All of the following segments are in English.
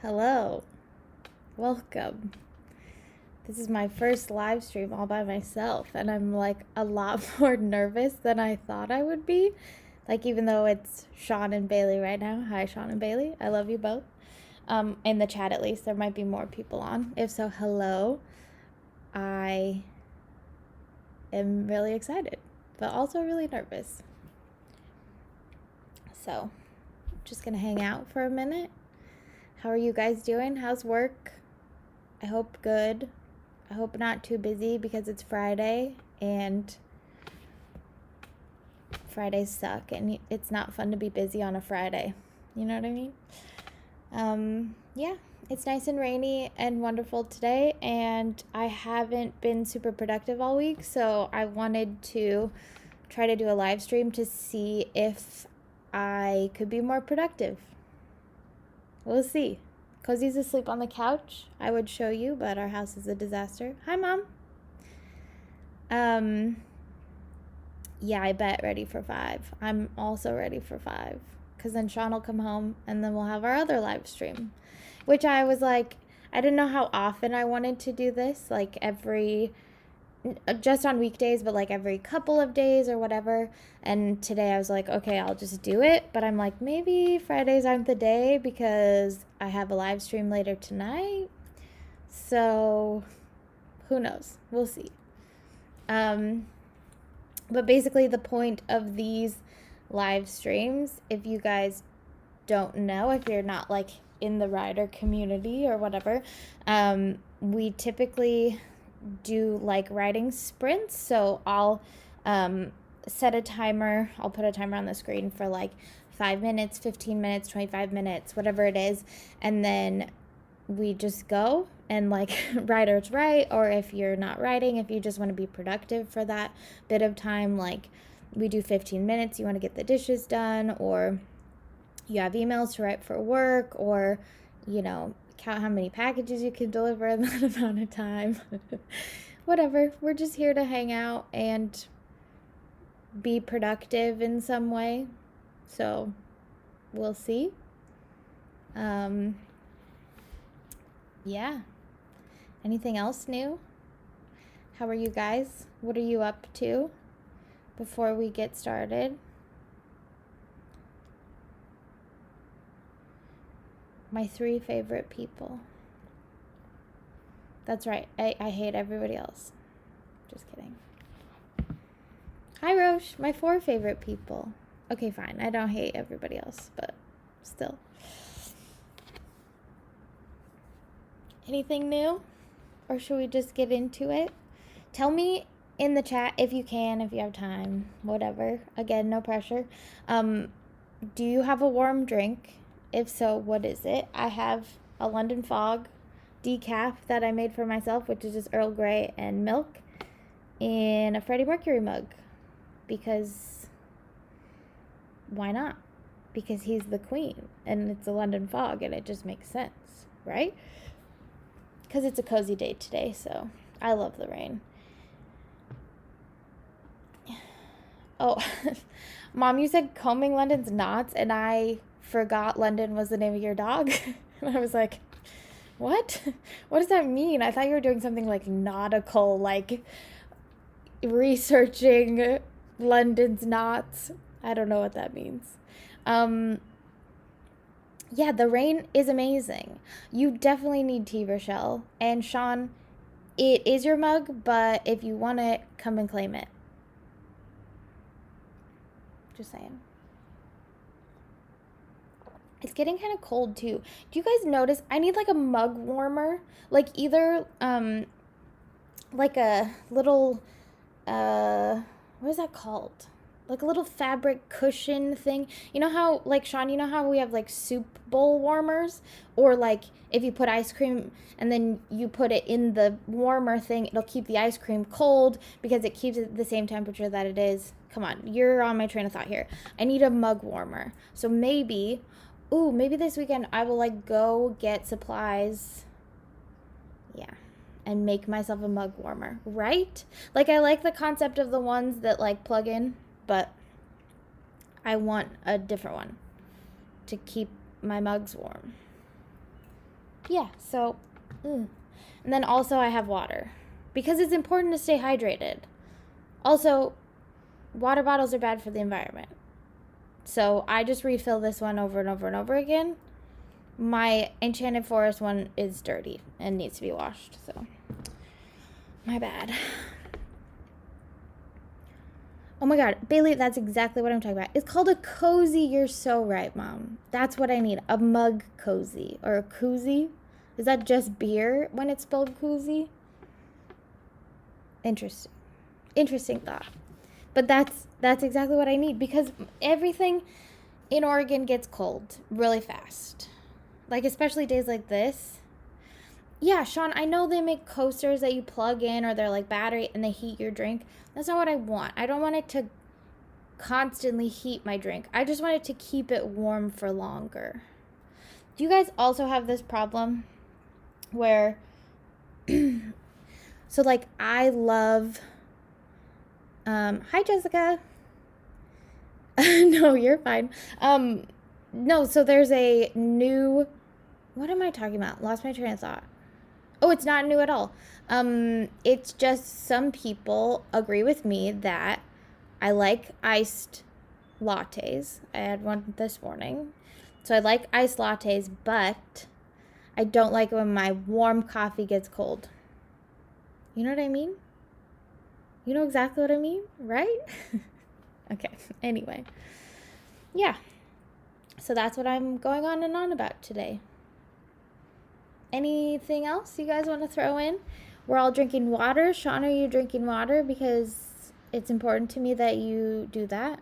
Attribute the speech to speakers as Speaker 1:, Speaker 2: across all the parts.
Speaker 1: Hello, welcome. This is my first live stream all by myself, and I'm like a lot more nervous than I thought I would be. Like, even though it's Sean and Bailey right now. Hi, Sean and Bailey. I love you both. In the chat, at least, there might be more people on. If so, hello. I am really excited, but also really nervous. So, just gonna hang out for a minute. How are you guys doing? How's work? I hope good. I hope not too busy because it's Friday and Fridays suck and it's not fun to be busy on a Friday. You know what I mean? Yeah, it's nice and rainy and wonderful today, and I haven't been super productive all week, so I wanted to try to do a live stream to see if I could be more productive. We'll see. Cozy's asleep on the couch. I would show you, but our house is a disaster. Hi, Mom. Yeah, I bet ready for 5. I'm also ready for 5. Because then Sean will come home, and then we'll have our other live stream. Which I was like, I didn't know how often I wanted to do this. Like just on weekdays, but like every couple of days or whatever. And today I was like, okay, I'll just do it. But I'm like, maybe Fridays aren't the day because I have a live stream later tonight. So who knows? We'll see. But basically the point of these live streams, if you guys don't know, if you're not like in the rider community or whatever, we typically do like writing sprints. So I'll set a timer. I'll put a timer on the screen for like 5 minutes, 15 minutes, 25 minutes, whatever it is. And then we just go and like writers write, or if you're not writing, if you just want to be productive for that bit of time, like we do 15 minutes, you want to get the dishes done, or you have emails to write for work, or count how many packages you can deliver in that amount of time. Whatever. We're just here to hang out and be productive in some way. So we'll see. Yeah. Anything else new? How are you guys? What are you up to before we get started? My 3 favorite people. That's right. I hate everybody else. Just kidding. Hi, Roche. My 4 favorite people. Okay, fine. I don't hate everybody else, but still. Anything new? Or should we just get into it? Tell me in the chat if you can, if you have time, whatever. Again, no pressure. Do you have a warm drink? If so, what is it? I have a London Fog decaf that I made for myself, which is just Earl Grey and milk, in a Freddie Mercury mug. Because why not? Because he's the queen, and it's a London Fog, and it just makes sense, right? Because it's a cozy day today, so I love the rain. Oh, Mom, you said combing London's knots, and I forgot London was the name of your dog. And I was like, what? What does that mean? I thought you were doing something like nautical, like researching London's knots. I don't know what that means. Yeah, the rain is amazing. You definitely need tea, Rochelle. And Sean, it is your mug, but if you want it, come and claim it. Just saying. It's getting kind of cold too. Do you guys notice I need like a mug warmer? Like either like a little what is that called? Like a little fabric cushion thing. You know how, like, Sean, you know how we have like soup bowl warmers? Or like if you put ice cream and then you put it in the warmer thing, it'll keep the ice cream cold because it keeps it the same temperature that it is. Come on, you're on my train of thought here. I need a mug warmer. So maybe this weekend I will like go get supplies. Yeah. And make myself a mug warmer, right? Like, I like the concept of the ones that like plug in, but I want a different one to keep my mugs warm. yeah, so, and then also I have water because it's important to stay hydrated. Also, water bottles are bad for the environment. So I just refill this one over and over and over again. My Enchanted Forest one is dirty and needs to be washed, so my bad. Oh my god, Bailey, that's exactly what I'm talking about. It's called a cozy. You're so right, Mom. That's what I need. A mug cozy or a koozie. Is that just beer when it's spelled koozie? Interesting thought. But that's exactly what I need because everything in Oregon gets cold really fast. Like especially days like this. Yeah, Sean, I know they make coasters that you plug in or they're like battery and they heat your drink. That's not what I want. I don't want it to constantly heat my drink. I just want it to keep it warm for longer. Do you guys also have this problem where so like I love hi Jessica. No, you're fine. No, so there's a new, what am I talking about? Lost my train of thought. Oh, it's not new at all. It's just some people agree with me that I like iced lattes. I had one this morning. So I like iced lattes, but I don't like it when my warm coffee gets cold. You know what I mean? You know exactly what I mean, right? Okay, anyway. Yeah. So that's what I'm going on and on about today. Anything else you guys want to throw in? We're all drinking water. Sean, are you drinking water? Because it's important to me that you do that.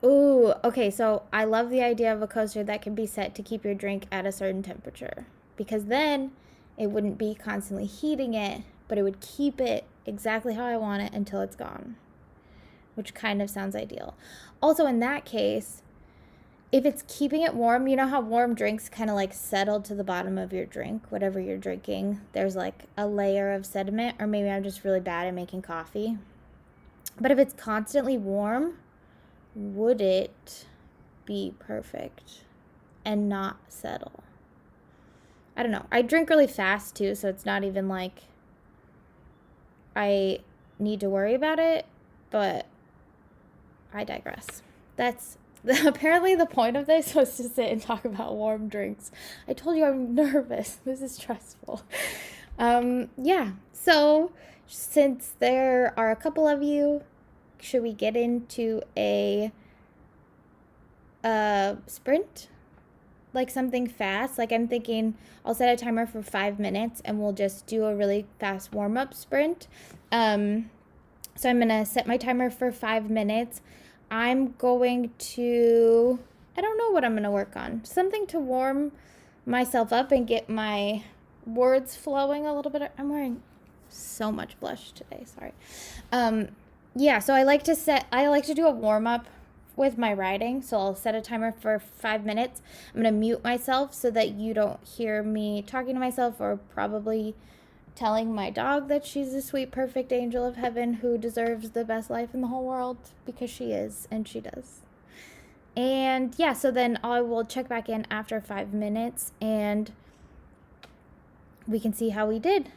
Speaker 1: Ooh, okay, so I love the idea of a coaster that can be set to keep your drink at a certain temperature. Because then it wouldn't be constantly heating it, but it would keep it exactly how I want it until it's gone. Which kind of sounds ideal. Also, in that case, if it's keeping it warm, you know how warm drinks kind of like settle to the bottom of your drink, whatever you're drinking. There's like a layer of sediment, or maybe I'm just really bad at making coffee. But if it's constantly warm, would it be perfect and not settle? I don't know. I drink really fast too, so it's not even like I need to worry about it, but I digress. That's apparently the point of this was to sit and talk about warm drinks. I told you I'm nervous. This is stressful. Yeah. So since there are a couple of you, should we get into a sprint? Like something fast? Like I'm thinking I'll set a timer for 5 minutes and we'll just do a really fast warm-up sprint. So I'm going to set my timer for 5 minutes. I'm going to, I don't know what I'm going to work on. Something to warm myself up and get my words flowing a little bit. I'm wearing so much blush today. Sorry. Yeah, so I like to do a warm up with my writing. So I'll set a timer for 5 minutes. I'm going to mute myself so that you don't hear me talking to myself or probably telling my dog that she's a sweet, perfect angel of heaven who deserves the best life in the whole world, because she is, and she does. And yeah, so then I will check back in after 5 minutes and we can see how we did.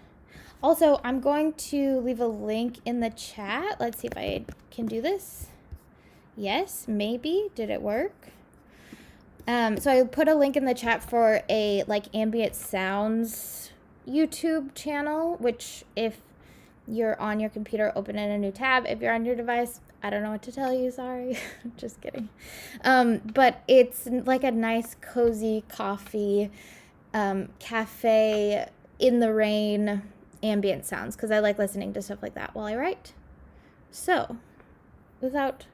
Speaker 1: Also, I'm going to leave a link in the chat. Let's see if I can do this. Yes, maybe. Did it work? So I put a link in the chat for a like ambient sounds YouTube channel, which if you're on your computer, open in a new tab. If you're on your device, I don't know what to tell you, sorry. Just kidding. But it's like a nice cozy coffee, cafe in the rain ambient sounds, because I like listening to stuff like that while I write. So without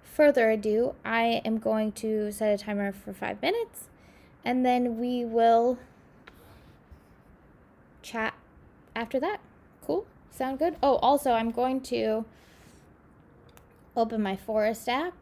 Speaker 1: further ado, I am going to set a timer for 5 minutes and then we will chat after that. Cool? Sound good? Oh, also, I'm going to open my Forest app.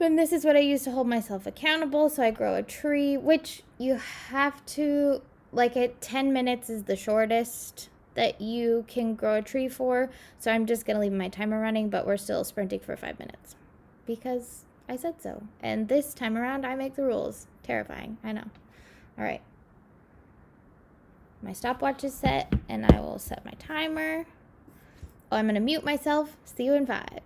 Speaker 1: And this is what I use to hold myself accountable. So I grow a tree, which you have to, like, 10 minutes is the shortest that you can grow a tree for. So I'm just going to leave my timer running, but we're still sprinting for 5 minutes because I said so. And this time around, I make the rules. Terrifying. I know. All right. My stopwatch is set, and I will set my timer. Oh, I'm going to mute myself. See you in 5.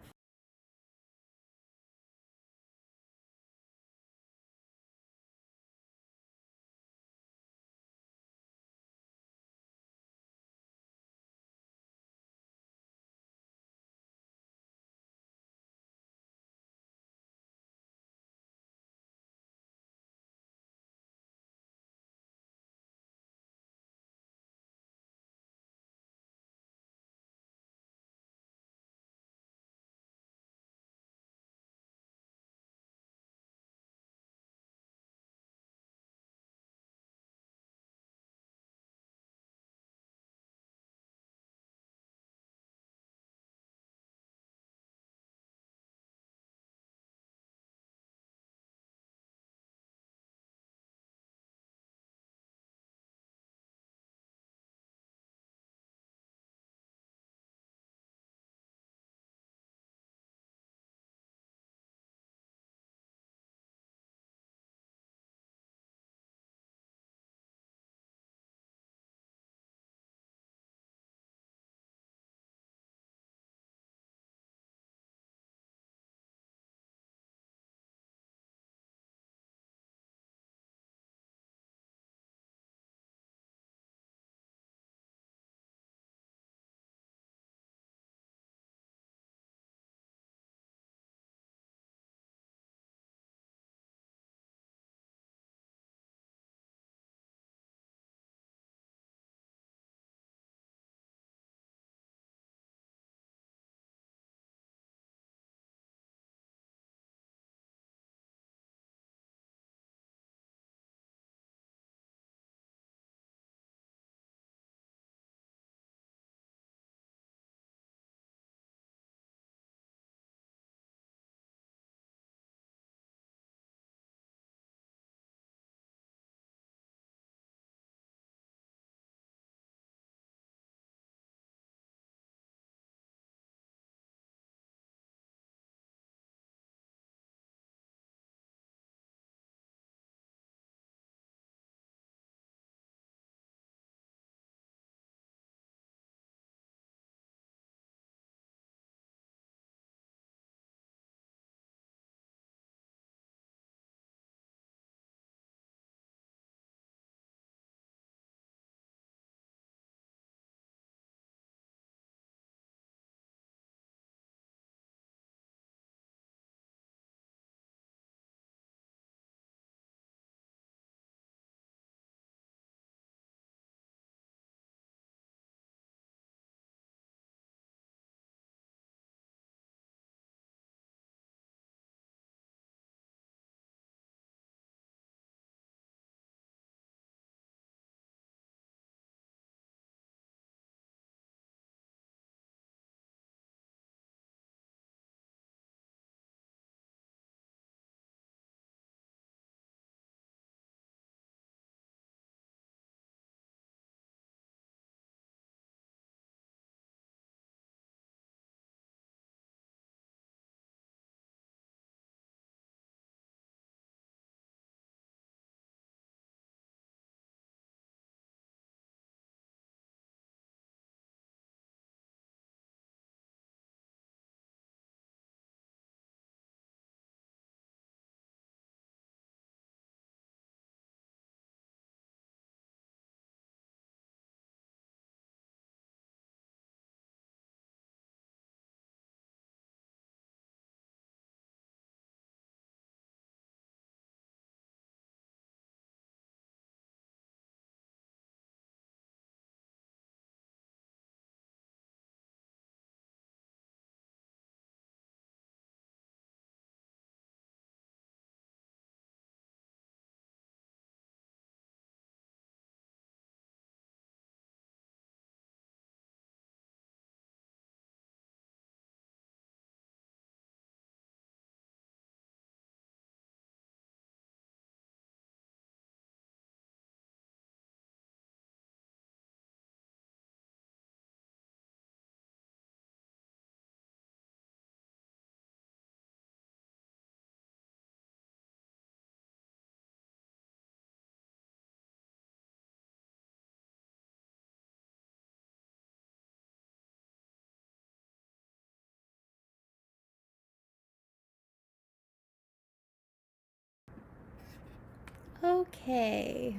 Speaker 1: Okay.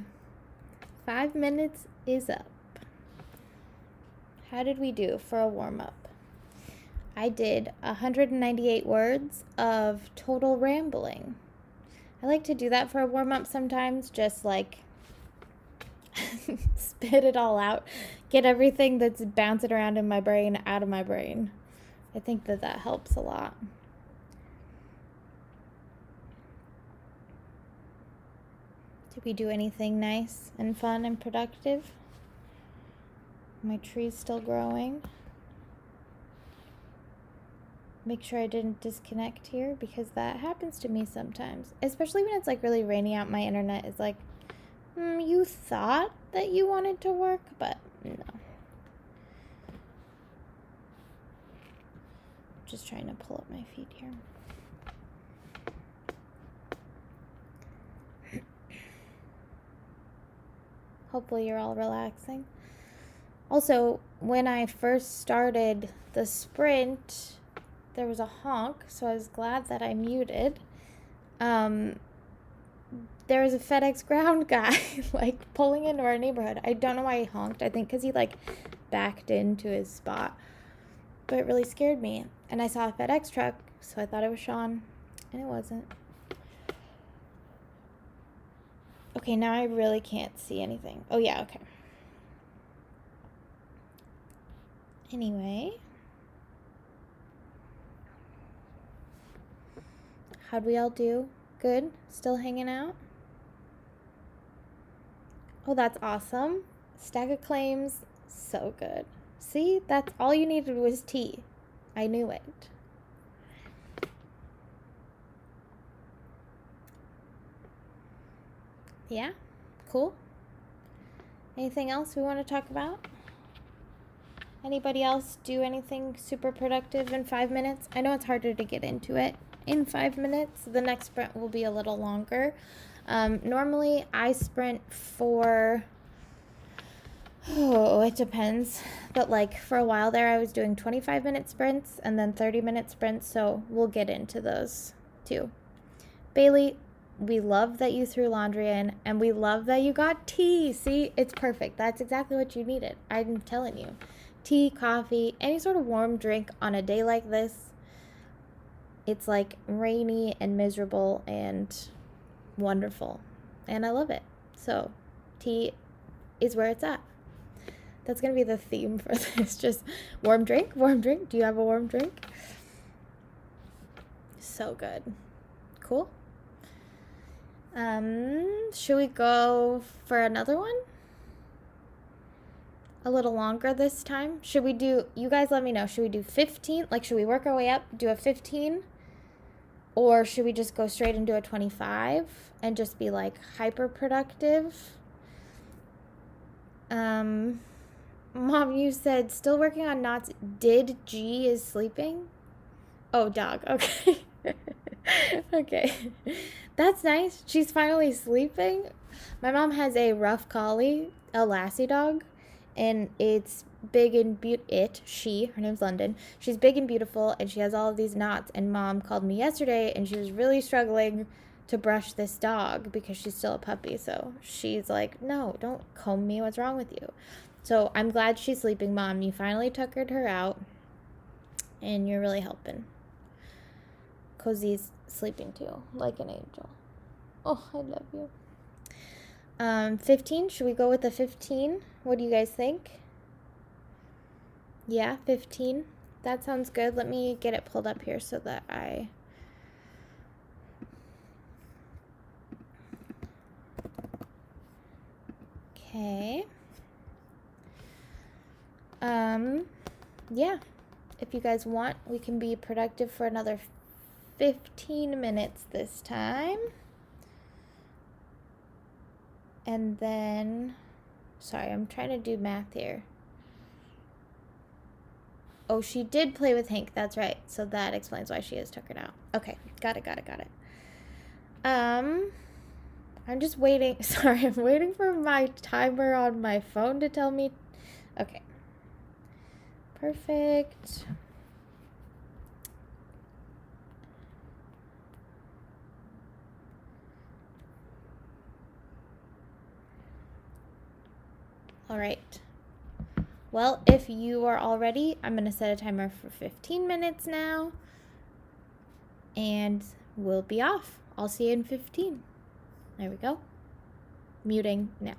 Speaker 1: 5 minutes is up. How did we do for a warm-up? I did 198 words of total rambling. I like to do that for a warm-up sometimes, just like spit it all out, get everything that's bouncing around in my brain out of my brain. I think that helps a lot. Did we do anything nice and fun and productive? My tree's still growing. Make sure I didn't disconnect here because that happens to me sometimes, especially when it's like really rainy out. My internet is like, you thought that you wanted to work, but no. Just trying to pull up my feed here. Hopefully you're all relaxing. Also, when I first started the sprint, there was a honk, so I was glad that I muted. There was a FedEx ground guy like pulling into our neighborhood. I don't know why he honked. I think because he like backed into his spot, but it really scared me. And I saw a FedEx truck, so I thought it was Sean, and it wasn't. Okay, now I really can't see anything. Oh yeah, okay. Anyway, how'd we all do? Good? Still hanging out? Oh, that's awesome. Stack of claims. So good. See, that's all you needed was tea. I knew it. Yeah? Cool. Anything else we want to talk about? Anybody else do anything super productive in 5 minutes? I know it's harder to get into it in 5 minutes. The next sprint will be a little longer. Normally I sprint for, it depends. But like for a while there, I was doing 25-minute sprints and then 30-minute sprints. So we'll get into those too. Bailey, we love that you threw laundry in and we love that you got tea. See, it's perfect. That's exactly what you needed. I'm telling you. Tea, coffee, any sort of warm drink on a day like this. It's like rainy and miserable and wonderful. And I love it. So tea is where it's at. That's going to be the theme for this. Just warm drink, warm drink. Do you have a warm drink? So good. Cool. Should we go for another one? A little longer this time? Should we do, you guys let me know, should we do 15? Like, should we work our way up, do a 15? Or should we just go straight and do a 25 and just be like hyper productive? Mom, you said still working on knots. Did G is sleeping? Oh, dog. Okay. Okay. That's nice. She's finally sleeping. My mom has a rough collie, a lassie dog, and it's big and her name's London. She's big and beautiful, and she has all of these knots, and Mom called me yesterday, and she was really struggling to brush this dog because she's still a puppy. So she's like, no, don't comb me. What's wrong with you? So I'm glad she's sleeping, Mom. You finally tuckered her out, and you're really helping. Cozy's sleeping too, like an angel. Oh, I love you. 15, should we go with the 15? What do you guys think? Yeah, 15. That sounds good. Let me get it pulled up here so that okay. Yeah. If you guys want, we can be productive for another 15 minutes this time. And then, sorry, I'm trying to do math here. Oh, she did play with Hank. That's right. So that explains why she is tuckered out. Okay, got it. I'm just waiting. Sorry, I'm waiting for my timer on my phone to tell me. Okay. Perfect. All right. Well, if you are all ready, I'm going to set a timer for 15 minutes now. And we'll be off. I'll see you in 15. There we go. Muting now.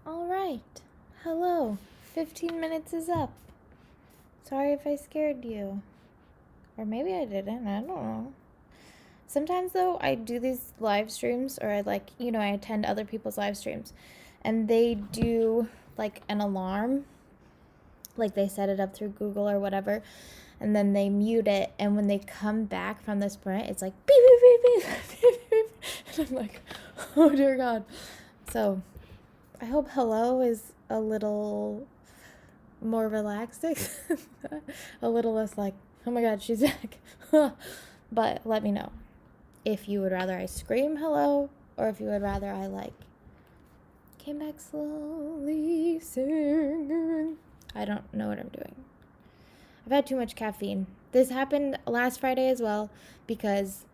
Speaker 1: All right. Hello. 15 minutes is up. Sorry if I scared you. Or maybe I didn't. I don't know. Sometimes, though, I do these live streams, or I attend other people's live streams, and they do, like, an alarm. Like, they set it up through Google or whatever, and then they mute it, and when they come back from the sprint, it's like, beep, beep, beep, beep, beep, beep. And I'm like, oh, dear God. So, I hope hello is a little more relaxing. A little less like, oh my God, she's back. But let me know if you would rather I scream hello, or if you would rather I came back slowly singing. I don't know what I'm doing. I've had too much caffeine. This happened last Friday as well because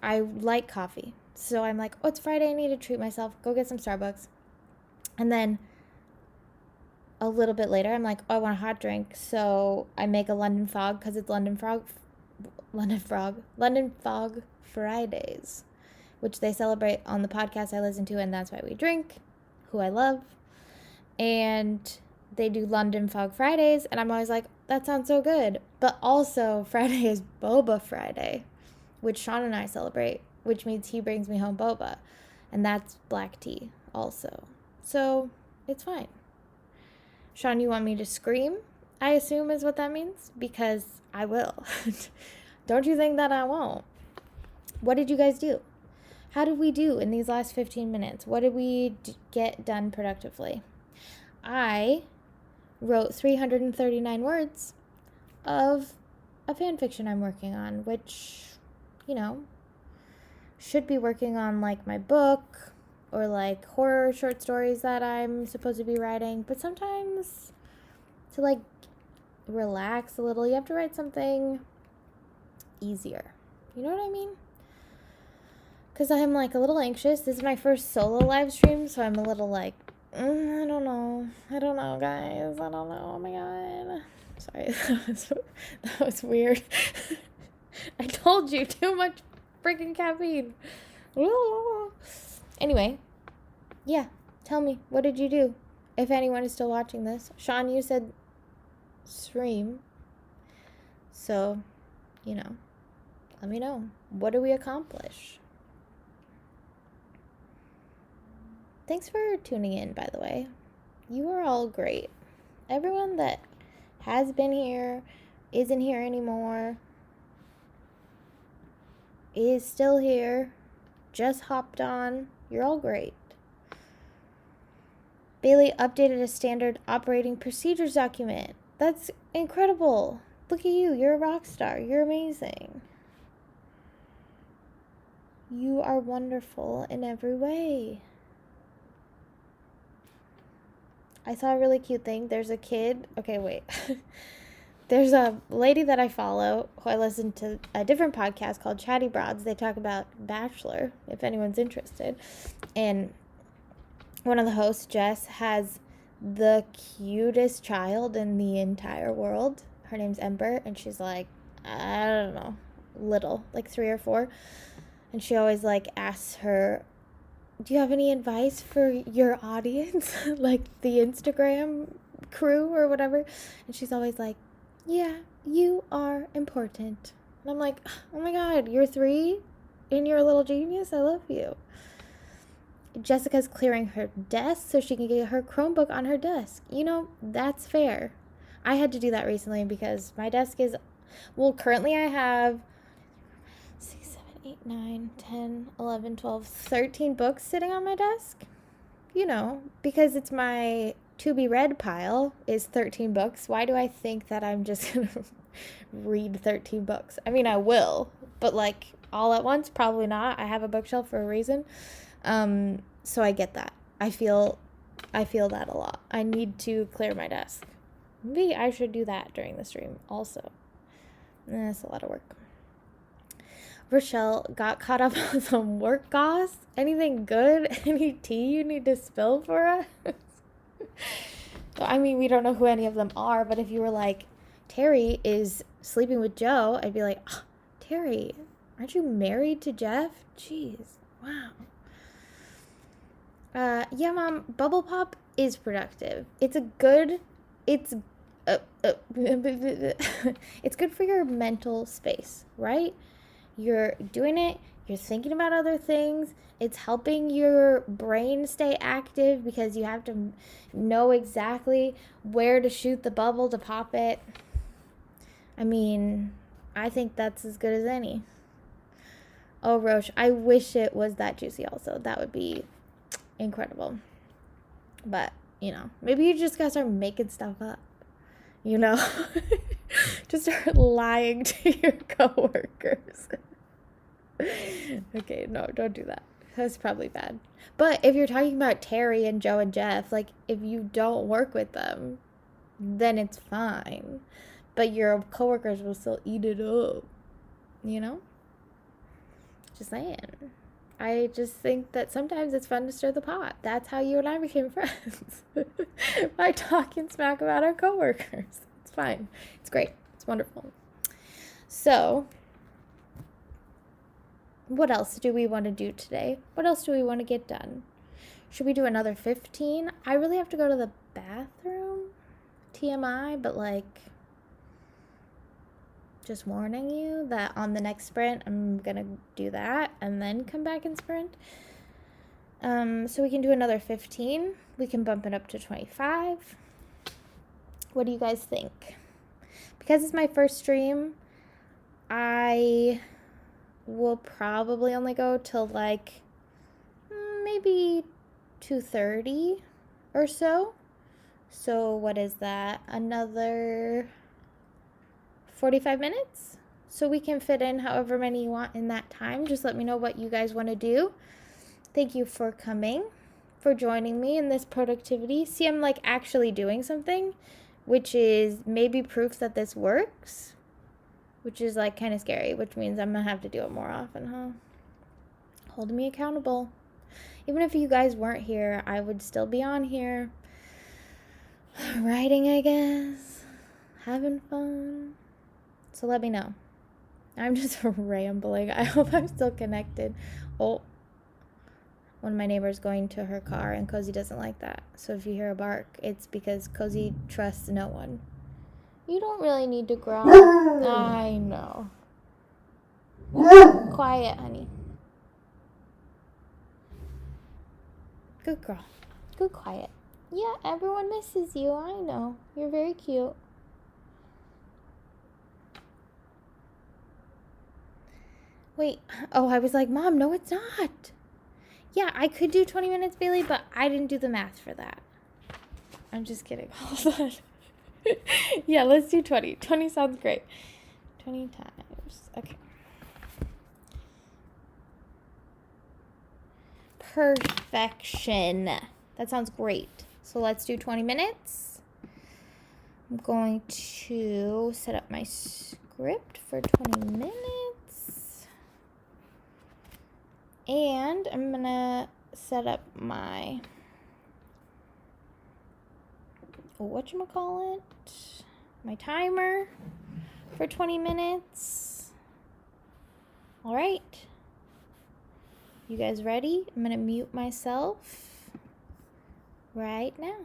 Speaker 1: I like coffee. So I'm like, oh, it's Friday, I need to treat myself. Go get some Starbucks. And then a little bit later, I'm like, oh, I want a hot drink. So I make a London Fog because it's London Fog Fridays, which they celebrate on the podcast I listen to, and That's Why We Drink, who I love. And they do London Fog Fridays, and I'm always like, that sounds so good. But also, Friday is Boba Friday, which Sean and I celebrate, which means he brings me home boba. And that's black tea also. So, it's fine. Sean, you want me to scream? I assume is what that means, because I will. Don't you think that I won't? What did you guys do? How did we do in these last 15 minutes? What did we get done productively? I wrote 339 words of a fan fiction I'm working on, which, should be working on like my book or like horror short stories that I'm supposed to be writing. But sometimes to relax a little, you have to write something easier. You know what I mean? Because I'm a little anxious. This is my first solo live stream, so I'm a little I don't know, guys. I don't know. Oh my God. Sorry, that was weird. I told you, too much freaking caffeine. Anyway, yeah, tell me, what did you do? If anyone is still watching this. Sean, you said stream. So, let me know. What do we accomplish? Thanks for tuning in, by the way. You are all great. Everyone that has been here, isn't here anymore, is still here, just hopped on. You're all great. Bailey updated a standard operating procedures document. That's incredible. Look at you. You're a rock star. You're amazing. You are wonderful in every way. I saw a really cute thing. There's a kid. Okay, wait. There's a lady that I follow who I listen to a different podcast called Chatty Broads. They talk about Bachelor, if anyone's interested. And one of the hosts, Jess, has the cutest child in the entire world. Her name's Ember, and she's I don't know, little, 3 or 4. And she always asks her, do you have any advice for your audience? The Instagram crew or whatever. And she's always yeah, you are important. And I'm like, oh my God, you're 3 and you're a little genius. I love you. Jessica's clearing her desk so she can get her Chromebook on her desk. That's fair. I had to do that recently because my desk is, currently I have 6, 7, 8, 9, 10, 11, 12, 13 books sitting on my desk. Because it's my to be read pile is 13 books. Why do I think that I'm just going to read 13 books? I mean, I will, but all at once, probably not. I have a bookshelf for a reason. So I get that. I feel that a lot. I need to clear my desk. Maybe I should do that during the stream also. That's a lot of work. Rochelle got caught up on some work goss. Anything good? Any tea you need to spill for us? I mean, we don't know who any of them are, but if you were Terry is sleeping with Joe, I'd be oh, Terry, aren't you married to Jeff? Jeez, wow. Yeah, Mom, bubble pop is productive. It's a good, it's, it's good for your mental space, right? You're doing it, you're thinking about other things. It's helping your brain stay active because you have to know exactly where to shoot the bubble to pop it. I mean, I think that's as good as any. Oh, Roche, I wish it was that juicy also. That would be incredible. But, maybe you just gotta start making stuff up. Just start lying to your coworkers. Okay, no, don't do that. That's probably bad. But if you're talking about Terry and Joe and Jeff, like, if you don't work with them, then it's fine. But your coworkers will still eat it up. Just saying. I just think that sometimes it's fun to stir the pot. That's how you and I became friends. By talking smack about our coworkers. It's fine. It's great. It's wonderful. So, what else do we want to do today? What else do we want to get done? Should we do another 15? I really have to go to the bathroom. TMI, but just warning you that on the next sprint, I'm going to do that and then come back and sprint. So we can do another 15. We can bump it up to 25. What do you guys think? Because it's my first stream, I will probably only go till maybe 2:30 or so. So what is that? Another 45 minutes? So we can fit in however many you want in that time. Just let me know what you guys want to do. Thank you for coming, for joining me in this productivity. See, I'm actually doing something, which is maybe proof that this works, which is kind of scary, which means I'm going to have to do it more often, huh? Holding me accountable. Even if you guys weren't here, I would still be on here. Writing, I guess. Having fun. So let me know. I'm just rambling. I hope I'm still connected. Oh, one of my neighbors going to her car, and Cozy doesn't like that. So if you hear a bark, it's because Cozy trusts no one. You don't really need to growl. I know. Quiet, honey. Good girl. Good quiet. Yeah, everyone misses you. I know. You're very cute. Wait. Oh, I was like, Mom, no, it's not. Yeah, I could do 20 minutes, Bailey, but I didn't do the math for that. I'm just kidding. Hold on. Yeah, let's do 20. 20 sounds great. 20 times. Okay. Perfection. That sounds great. So let's do 20 minutes. I'm going to set up my script for 20 minutes. And I'm going to set up my whatchamacallit, my timer for 20 minutes. All right. You guys ready? I'm going to mute myself right now.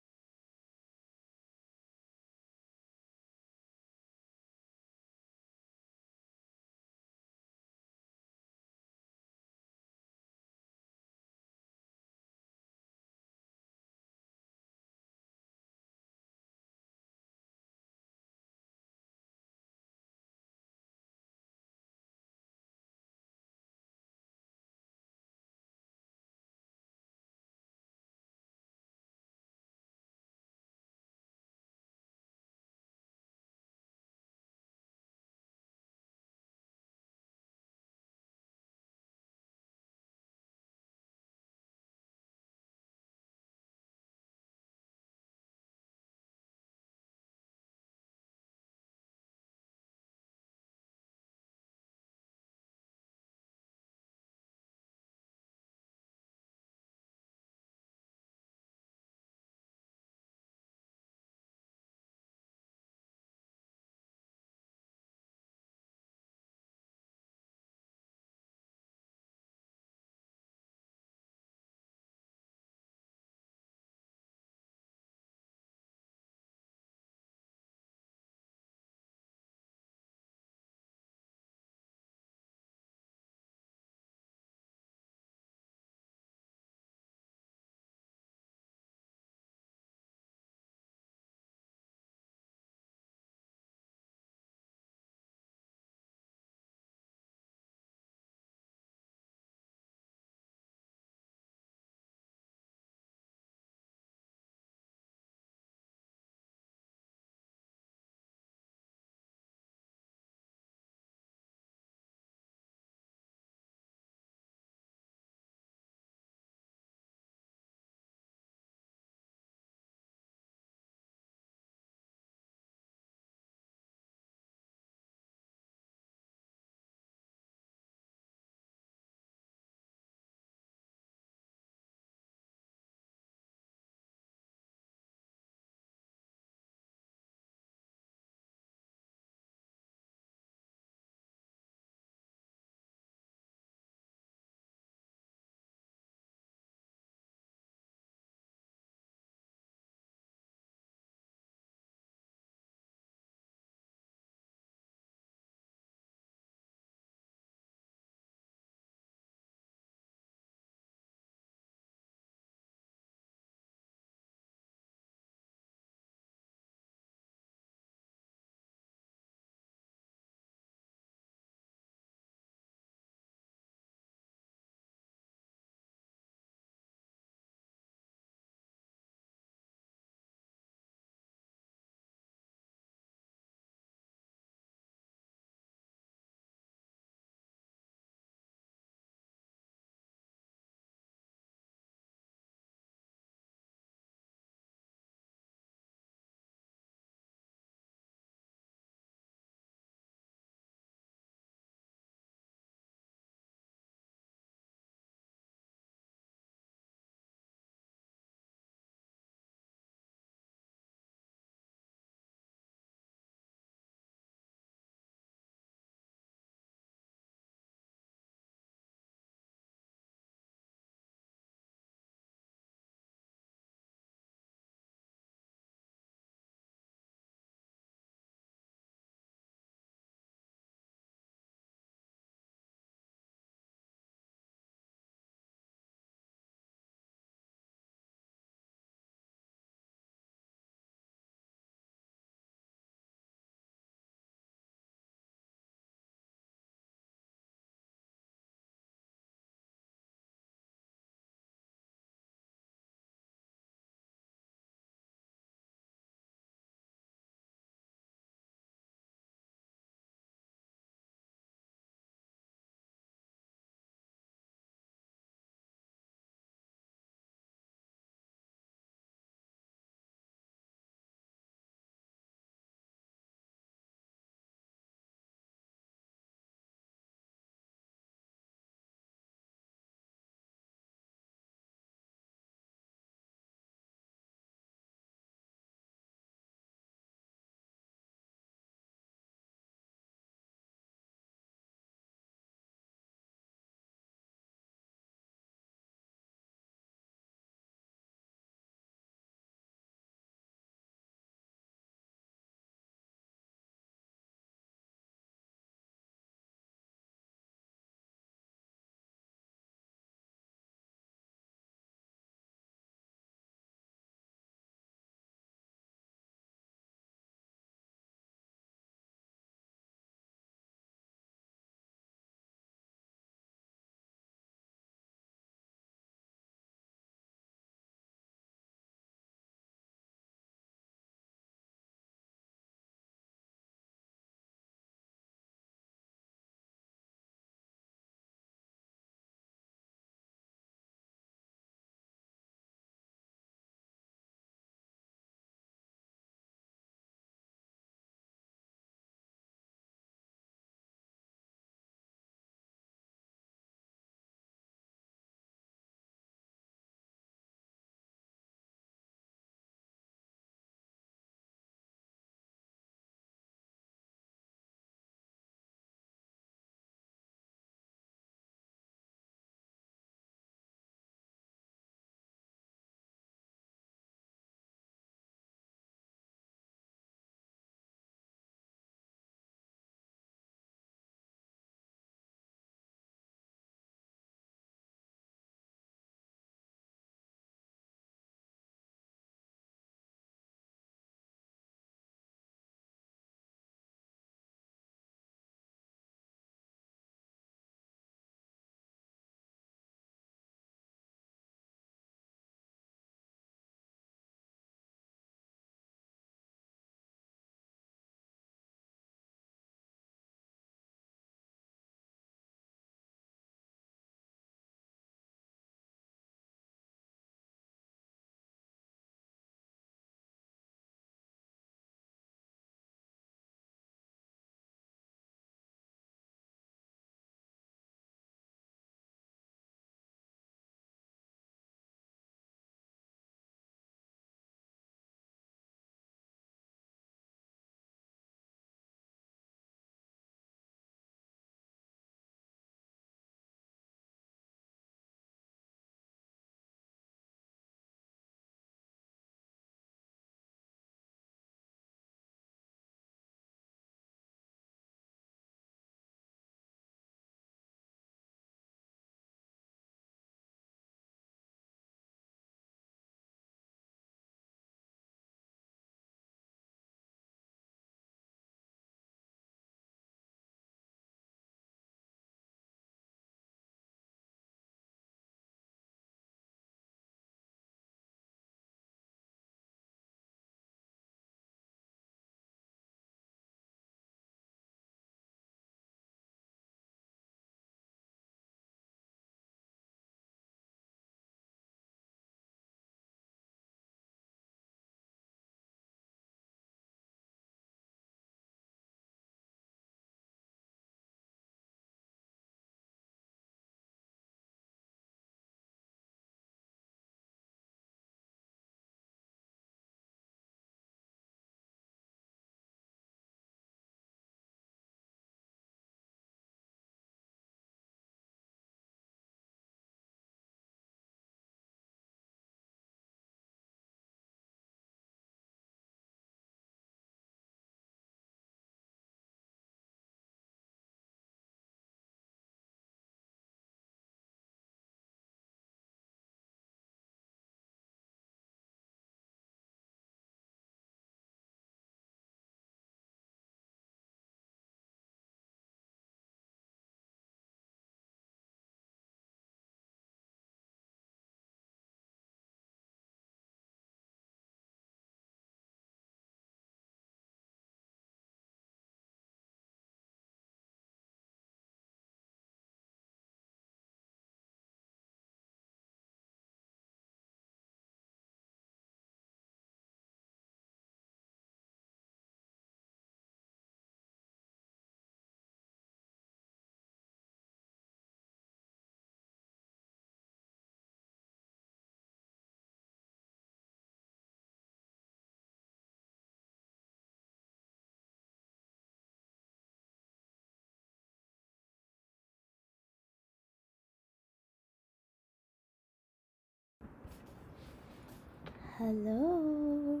Speaker 1: Hello.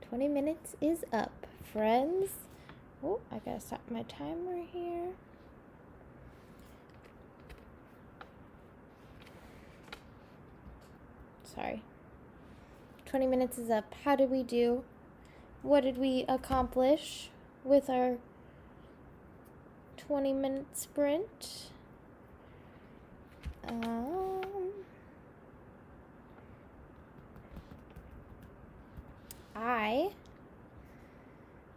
Speaker 1: 20 minutes is up, friends. Oh, I gotta stop my timer here. Sorry. 20 minutes is up. How did we do? What did we accomplish with our 20-minute sprint? I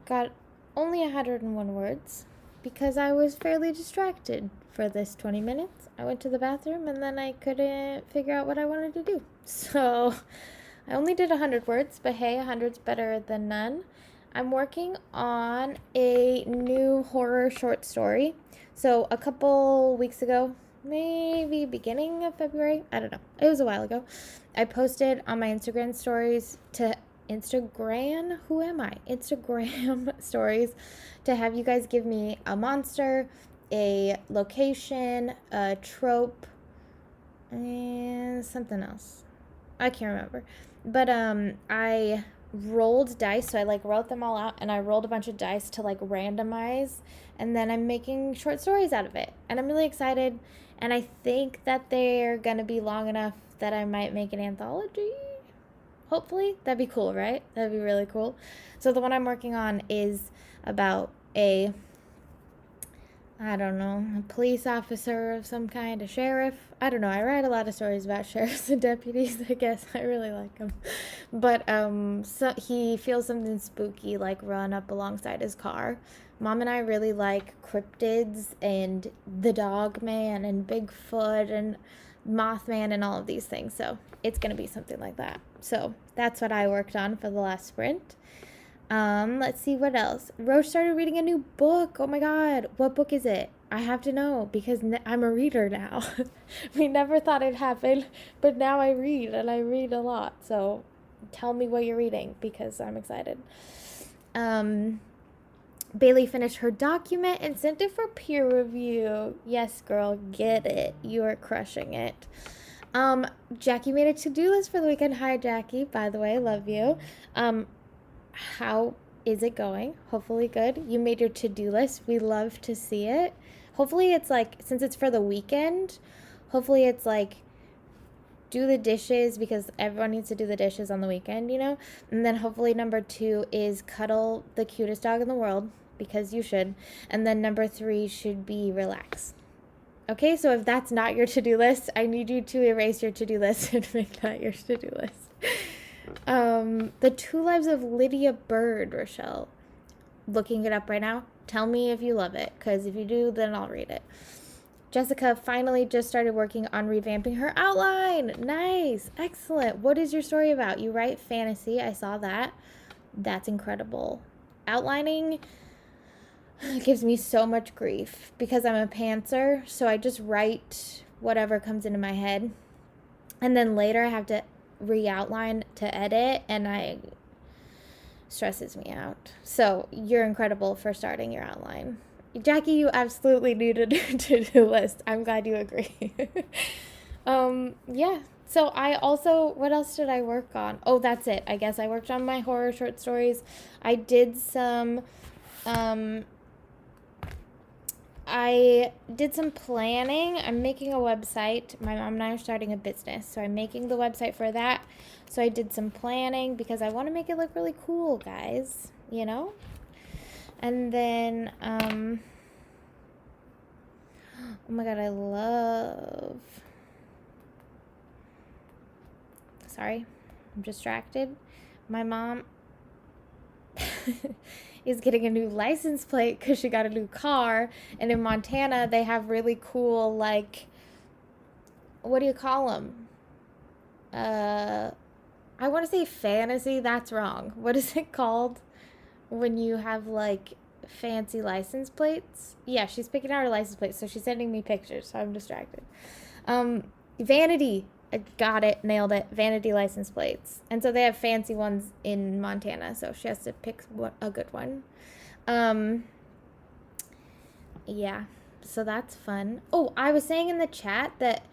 Speaker 1: got only 101 words because I was fairly distracted for this 20 minutes. I went to the bathroom and then I couldn't figure out what I wanted to do. So I only did 100 words, but hey, 100's better than none. I'm working on a new horror short story. So a couple weeks ago, maybe beginning of February, I don't know. It was a while ago. I posted on my Instagram stories Instagram stories to have you guys give me a monster, a location, a trope, and something else. I can't remember. But I rolled dice, so I wrote them all out and I rolled a bunch of dice to randomize, and then I'm making short stories out of it. And I'm really excited, and I think that they're gonna be long enough that I might make an anthology. Hopefully. That'd be cool, right? That'd be really cool. So the one I'm working on is about a police officer of some kind, a sheriff. I don't know. I write a lot of stories about sheriffs and deputies, I guess. I really like them. But so he feels something spooky run up alongside his car. Mom and I really like cryptids and the Dog Man and Bigfoot and Mothman and all of these things. So it's going to be something like that. So that's what I worked on for the last sprint. Let's see what else. Roche started reading a new book. Oh my God. What book is it? I have to know because I'm a reader now. We never thought it'd happen, but now I read and I read a lot. So tell me what you're reading because I'm excited. Bailey finished her document and sent it for peer review. Yes, girl, get it. You are crushing it. Jackie made a to-do list for the weekend. Hi, Jackie, by the way, love you. How is it going? Hopefully good. You made your to-do list. We love to see it. Hopefully it's since it's for the weekend, hopefully it's do the dishes because everyone needs to do the dishes on the weekend, And then hopefully number 2 is cuddle the cutest dog in the world because you should. And then number 3 should be relax. Okay, so if that's not your to-do list, I need you to erase your to-do list and make that your to-do list. The 2 Lives of Lydia Bird, Rochelle. Looking it up right now. Tell me if you love it, because if you do, then I'll read it. Jessica finally just started working on revamping her outline. Nice. Excellent. What is your story about? You write fantasy. I saw that. That's incredible. Outlining gives me so much grief because I'm a pantser, so I just write whatever comes into my head. And then later I have to re-outline to edit, and it stresses me out. So you're incredible for starting your outline. Jackie, you absolutely need a to-do list. I'm glad you agree. Yeah. So I also, what else did I work on? Oh, that's it. I guess I worked on my horror short stories. I did some planning. I'm making a website. My mom and I are starting a business, so I'm making the website for that. So I did some planning because I want to make it look really cool, guys, And then, oh my God, sorry, I'm distracted. My mom is getting a new license plate because she got a new car. And in Montana, they have really cool, what do you call them? I want to say fantasy. That's wrong. What is it called when you have, fancy license plates? Yeah, she's picking out her license plate, so she's sending me pictures, so I'm distracted. Vanity. I got it, nailed it. Vanity license plates. And so they have fancy ones in Montana, so she has to pick a good one. Yeah, so that's fun. Oh, I was saying in the chat that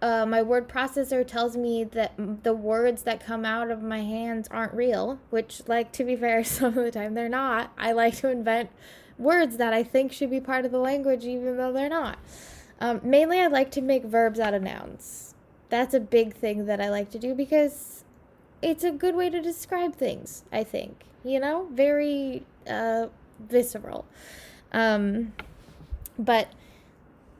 Speaker 1: my word processor tells me that the words that come out of my hands aren't real, which, like, to be fair, some of the time they're not. I like to invent words that I think should be part of the language, even though they're not. Mainly, I like to make verbs out of nouns. That's a big thing that I like to do because it's a good way to describe things, I think. You know? Very visceral. But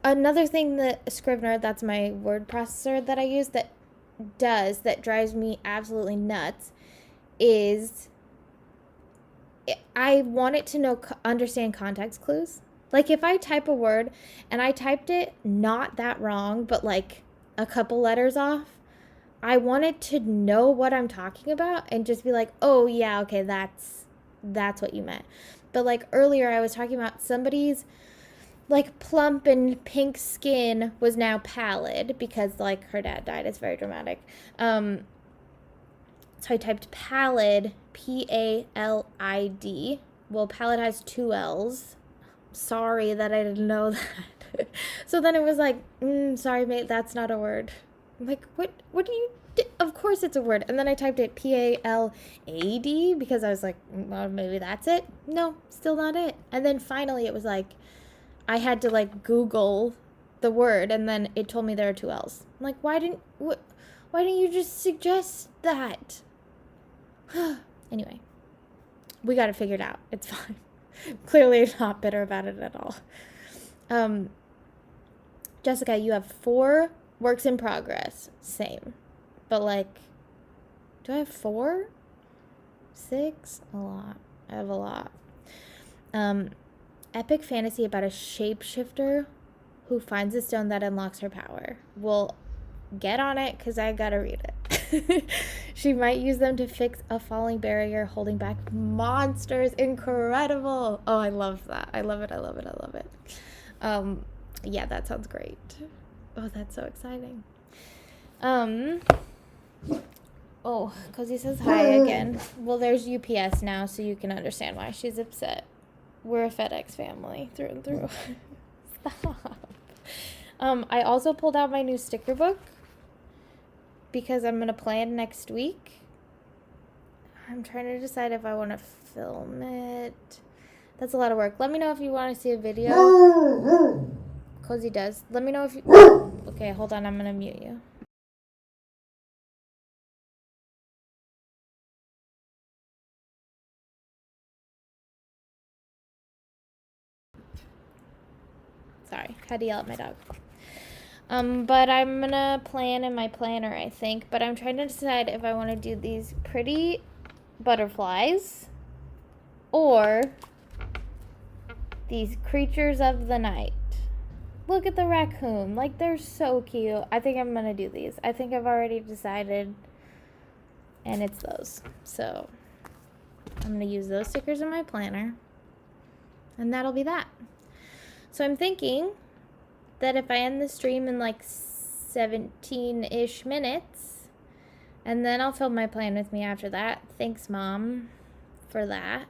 Speaker 1: another thing that Scrivener, that's my word processor that I use, that drives me absolutely nuts, is I want it to understand context clues. Like, if I type a word and I typed it not that wrong, but like a couple letters off, I want it to know what I'm talking about and just be like, oh yeah, okay, that's what you meant. But like earlier I was talking about somebody's like plump and pink skin was now pallid because like her dad died. It's very dramatic. So I typed pallid, P-A-L-I-D. Well, pallid has 2 L's. Sorry that I didn't know that. So then it was like, sorry mate, that's not a word. I'm like, what do you do? Of course it's a word. And then I typed it P-A-L-A-D because I was like, well, maybe that's it. No, still not it. And then finally it was like, I had to like Google the word, and then it told me there are 2 L's. I'm like, why didn't you just suggest that? Anyway, we got it figured out. It's fine. Clearly not bitter about it at all. Jessica, you have 4 works in progress. Same. But like, do I have 4? 6? A lot. I have a lot. Epic fantasy about a shapeshifter who finds a stone that unlocks her power. Well, get on it because I gotta read it. She might use them to fix a falling barrier holding back monsters. Incredible. Oh, I love that. I love it. I love it. I love it. Yeah, that sounds great. Oh, that's so exciting. Oh, Cozy says hi again. Well, there's UPS now, so you can understand why she's upset. We're a FedEx family through and through. Stop. I also pulled out my new sticker book because I'm going to plan next week. I'm trying to decide if I want to film it. That's a lot of work. Let me know if you want to see a video. Cozy does. Let me know if you... Okay, hold on. I'm going to mute you. Sorry, had to yell at my dog. But I'm gonna plan in my planner, I think. But I'm trying to decide if I want to do these pretty butterflies or these creatures of the night. Look at the raccoon. Like, they're so cute. I think I'm gonna do these. I think I've already decided, and it's those. So I'm gonna use those stickers in my planner, and that'll be that. So I'm thinking that if I end the stream in like 17-ish minutes, and then I'll film my plan with me after that. Thanks, Mom, for that.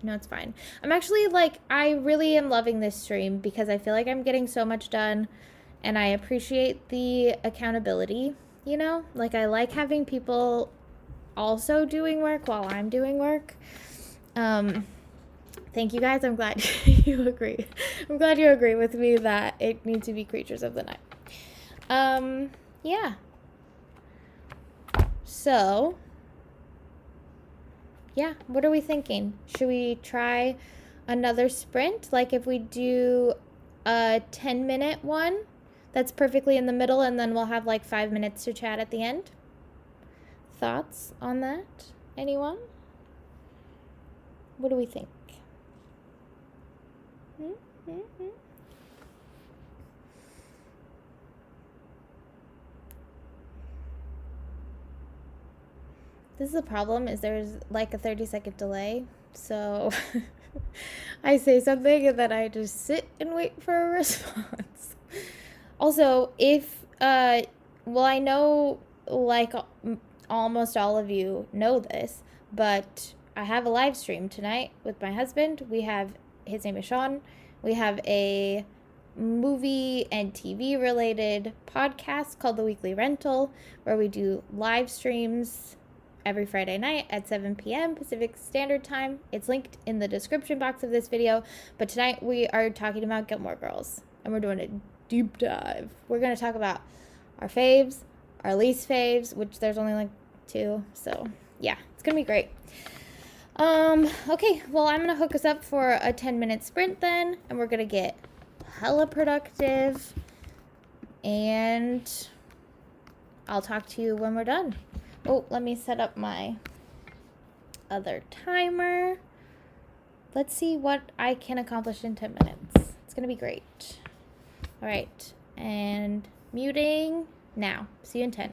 Speaker 1: No, it's fine. I'm actually like, I really am loving this stream because I feel like I'm getting so much done, and I appreciate the accountability, you know? Like, I like having people also doing work while I'm doing work. Thank you guys. I'm glad you agree. I'm glad you agree with me that it needs to be creatures of the night. Yeah. So, yeah, what are we thinking? Should we try another sprint? Like if we do a 10-minute one that's perfectly in the middle, and then we'll have like 5 minutes to chat at the end? Thoughts on that? Anyone? What do we think? This is the problem, is there's like a 30-second delay, so I say something and then I just sit and wait for a response. Also, if well, I know like almost all of you know this, but I have a live stream tonight with my husband. His name is Sean. We have a movie and TV related podcast called The Weekly Rental, where we do live streams every Friday night at 7 p.m. Pacific Standard Time. It's linked in the description box of this video. But tonight we are talking about Gilmore Girls, and we're doing a deep dive. We're going to talk about our faves, our least faves, which there's only like 2. So yeah, it's going to be great. Okay, well, I'm going to hook us up for a 10-minute sprint then, and we're going to get hella productive, and I'll talk to you when we're done. Oh, let me set up my other timer. Let's see what I can accomplish in 10 minutes. It's going to be great. All right, and muting now. See you in 10.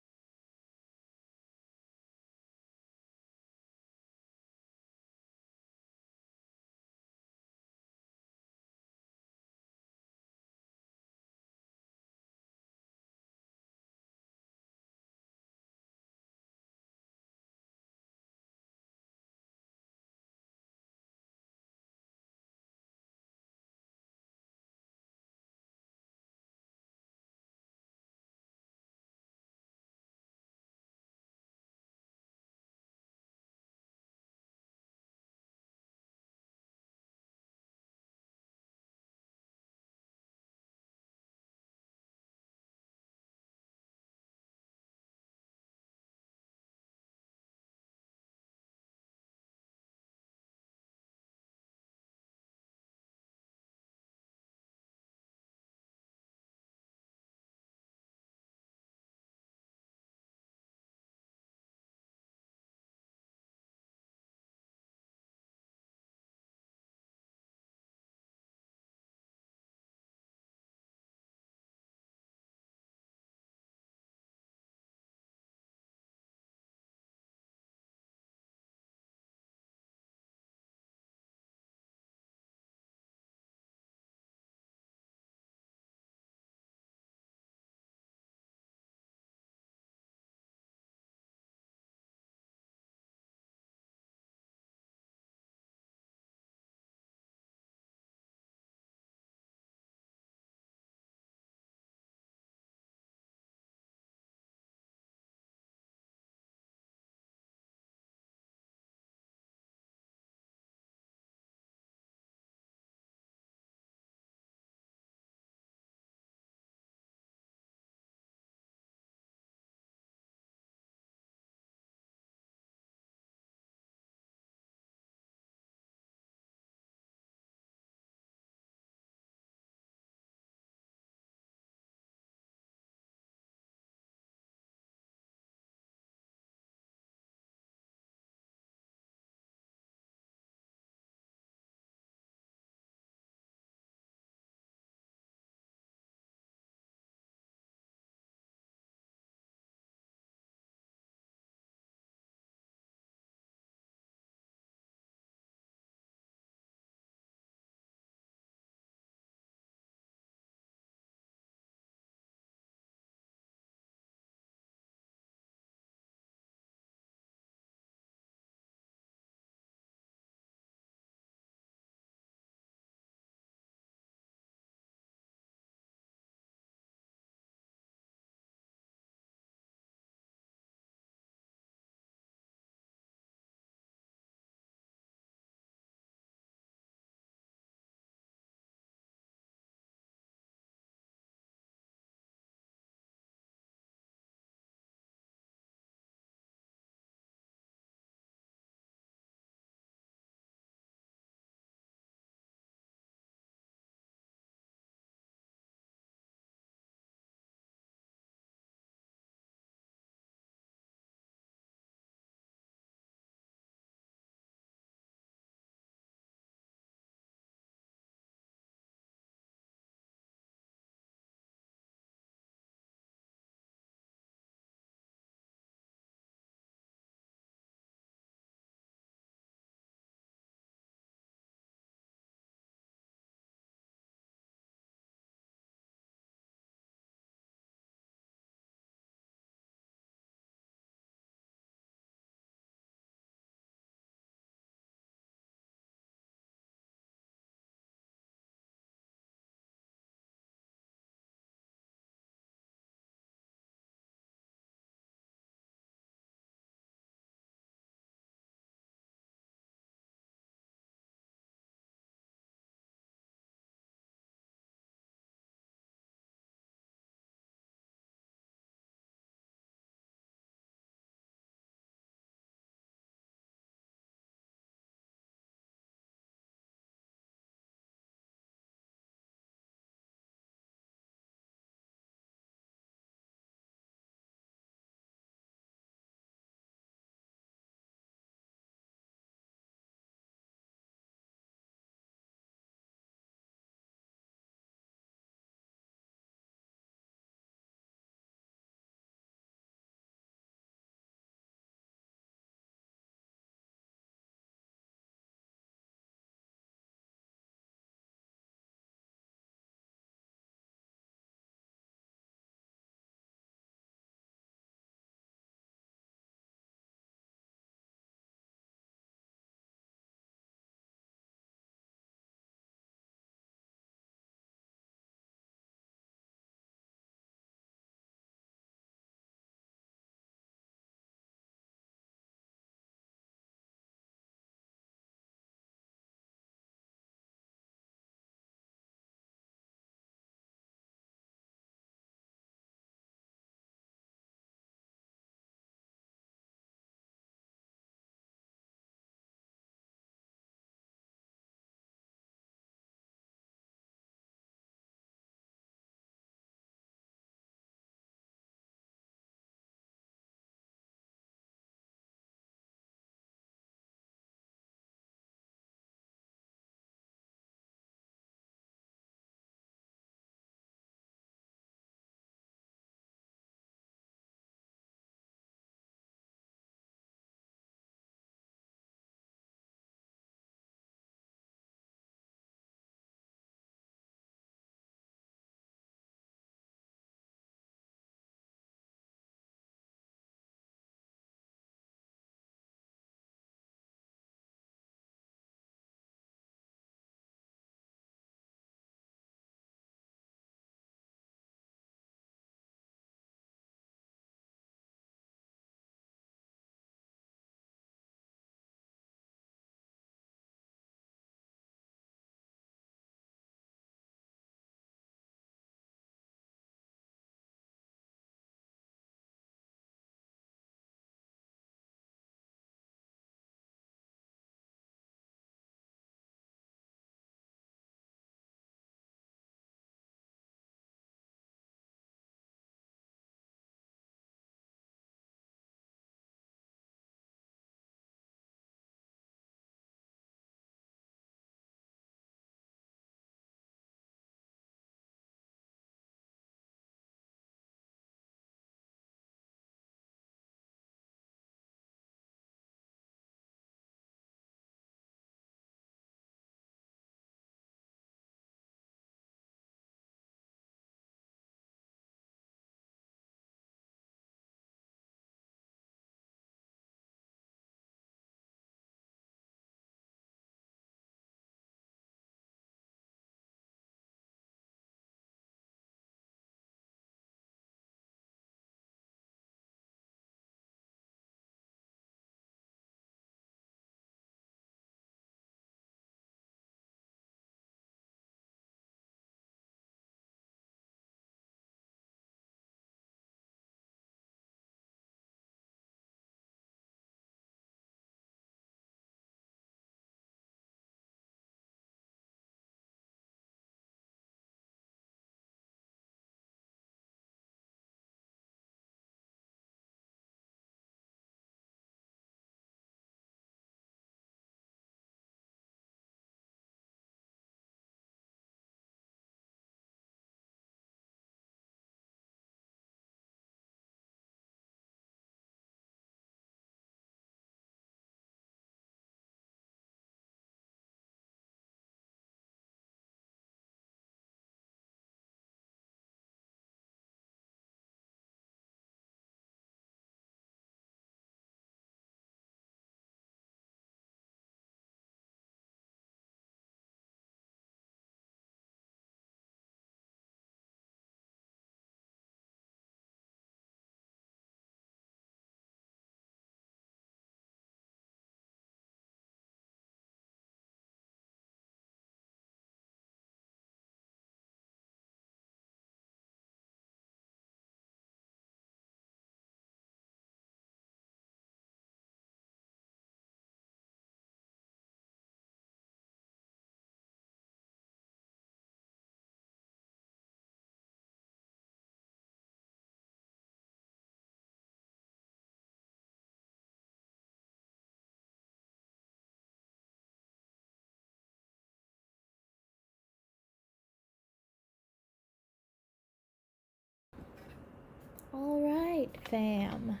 Speaker 1: All right, fam.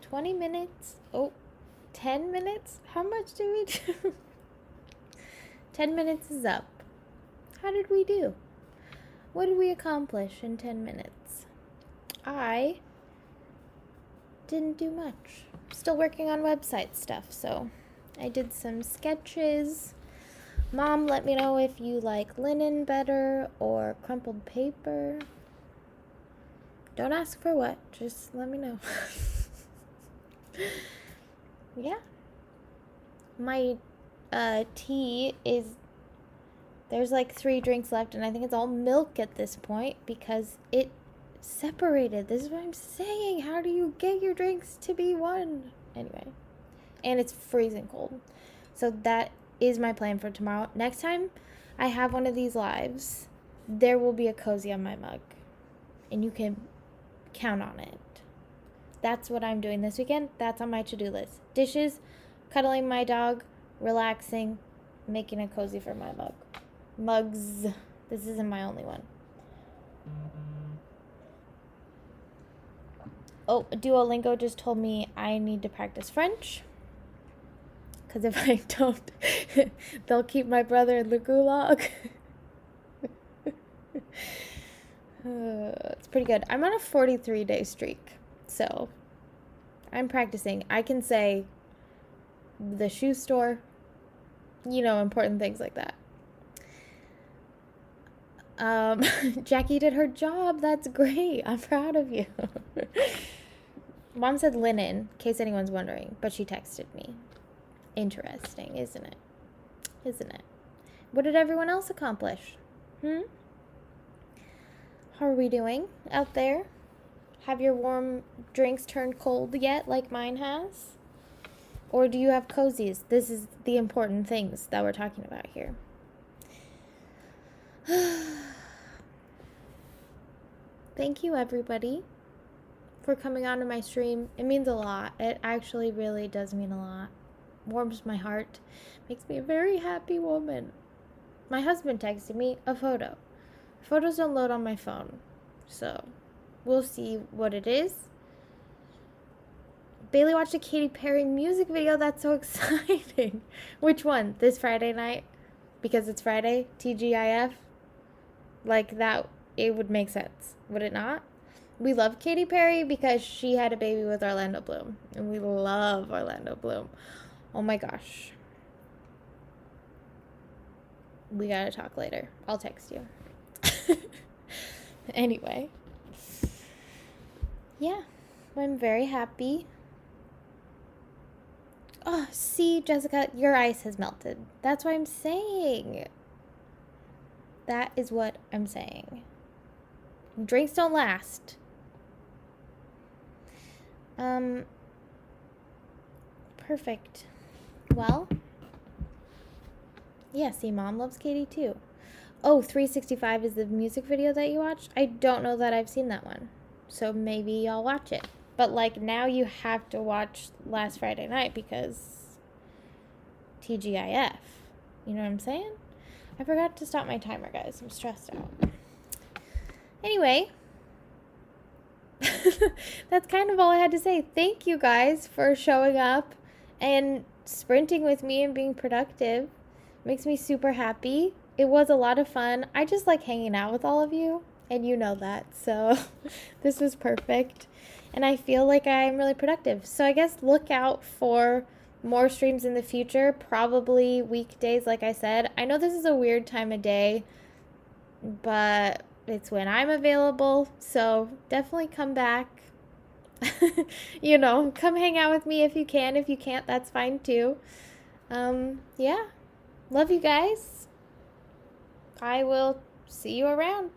Speaker 1: 20 minutes. Oh, 10 minutes? How much did we do? 10 minutes is up. How did we do? What did we accomplish in 10 minutes? I didn't do much. Still working on website stuff, so I did some sketches. Mom, let me know if you like linen better or crumpled paper. Don't ask for what, just let me know. Yeah. My tea is, there's like 3 drinks left, and I think it's all milk at this point because it separated. This is what I'm saying. How do you get your drinks to be one? Anyway. And it's freezing cold. So that is my plan for tomorrow. Next time I have one of these lives, there will be a cozy on my mug. And you can count on it. That's what I'm doing this weekend. That's on my to-do list. Dishes, cuddling my dog, relaxing, making a cozy for my mug. Mugs. This isn't my only one. Oh, Duolingo just told me I need to practice French. Because if I don't, they'll keep my brother in the gulag. It's pretty good. I'm on a 43-day streak. So, I'm practicing. I can say the shoe store, important things like that. Jackie did her job. That's great. I'm proud of you. Mom said linen, in case anyone's wondering, but she texted me. Interesting, isn't it? Isn't it? What did everyone else accomplish? How are we doing out there? Have your warm drinks turned cold yet, like mine has? Or do you have cozies? This is the important things that we're talking about here. Thank you, everybody, for coming onto my stream. It means a lot. It actually really does mean a lot. Warms my heart. Makes me a very happy woman. My husband texted me a photo. Photos don't load on my phone, so we'll see what it is. Bailey watched a Katy Perry music video. That's so exciting. Which one? This Friday night? Because it's Friday? TGIF? Like that, it would make sense. Would it not? We love Katy Perry because she had a baby with Orlando Bloom. And we love Orlando Bloom. Oh my gosh. We gotta talk later. I'll text you. Anyway. Yeah. I'm very happy. Oh, see, Jessica, your ice has melted. That's what I'm saying. That is what I'm saying. Drinks don't last. Perfect. Well, yeah, see, Mom loves Katy too. Oh, 365 is the music video that you watched? I don't know that I've seen that one. So maybe I'll watch it. But, like, now you have to watch last Friday night because TGIF. You know what I'm saying? I forgot to stop my timer, guys. I'm stressed out. Anyway, that's kind of all I had to say. Thank you guys for showing up and sprinting with me and being productive. Makes me super happy. It was a lot of fun. I just like hanging out with all of you, and you know that. So this was perfect. And I feel like I'm really productive. So I guess look out for more streams in the future, probably weekdays, like I said. I know this is a weird time of day, but it's when I'm available. So definitely come back. Come hang out with me if you can. If you can't, that's fine too. Yeah. Love you guys. I will see you around.